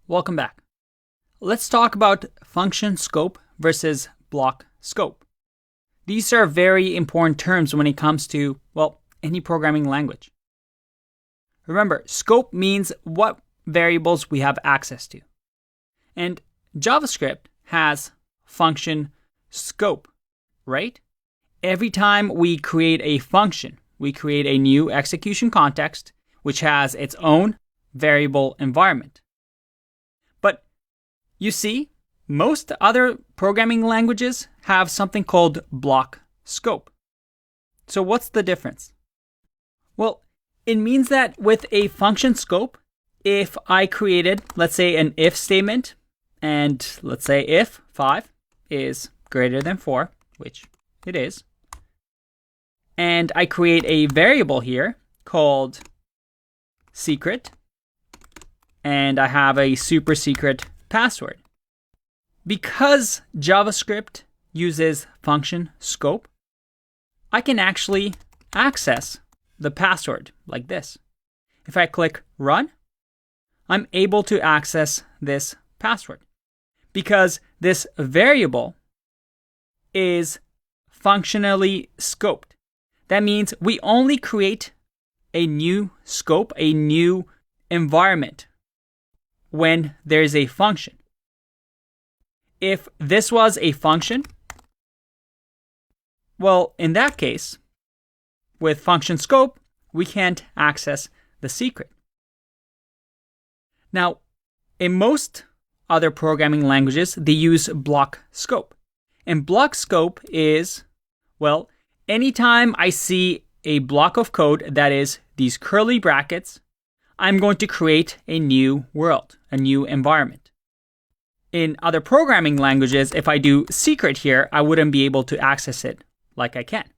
Welcome back. Let's talk about function scope versus block scope. These are very important terms when it comes to, well, any programming language. Remember, scope means what variables we have access to. And JavaScript has function scope, right? Every time we create a function, we create a new execution context, which has its own variable environment. But you see, most other programming languages have something called block scope. So what's the difference? Well, it means that with a function scope, if I created, let's say, an if statement, and let's say if 5 is greater than 4, which it is, and I create a variable here called secret, and I have a super secret password. Because JavaScript uses function scope, I can actually access the password like this. If I click run, I'm able to access this password because this variable is functionally scoped. That means we only create a new scope, a new environment when there's a function. If this was a function, well, in that case, with function scope, we can't access the secret. Now, in most other programming languages, they use block scope. And block scope is, well, anytime I see a block of code that is these curly brackets, I'm going to create a new world, a new environment. In other programming languages, if I do secret here, I wouldn't be able to access it like I can.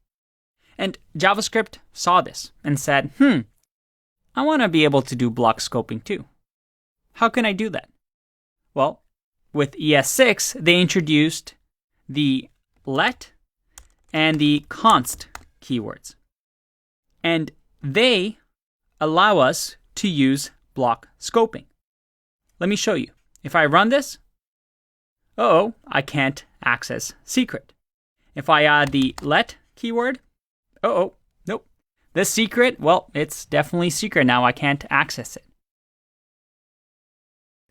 And JavaScript saw this and said, I want to be able to do block scoping too. How can I do that? Well, with ES6, they introduced the let and the const keywords. And they allow us to use block scoping. Let me show you. If I run this, I can't access secret. If I add the let keyword, nope. This secret, well, it's definitely secret now. I can't access it.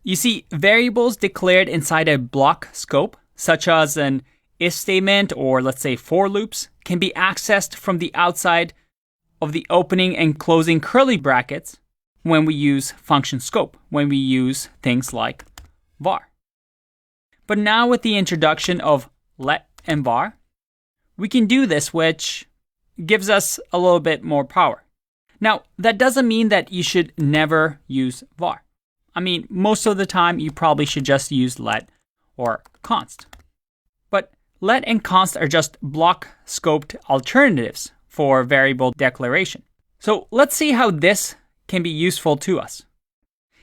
You see, variables declared inside a block scope, such as an if statement or let's say for loops, can be accessed from the outside of the opening and closing curly brackets when we use function scope, when we use things like var. But now with the introduction of let and var, we can do this, which gives us a little bit more power. Now, that doesn't mean that you should never use var. I mean, most of the time, you probably should just use let or const. But let and const are just block scoped alternatives for variable declaration. So let's see how this can be useful to us.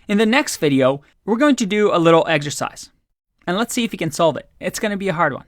In the next video, we're going to do a little exercise. And let's see if you can solve it. It's going to be a hard one.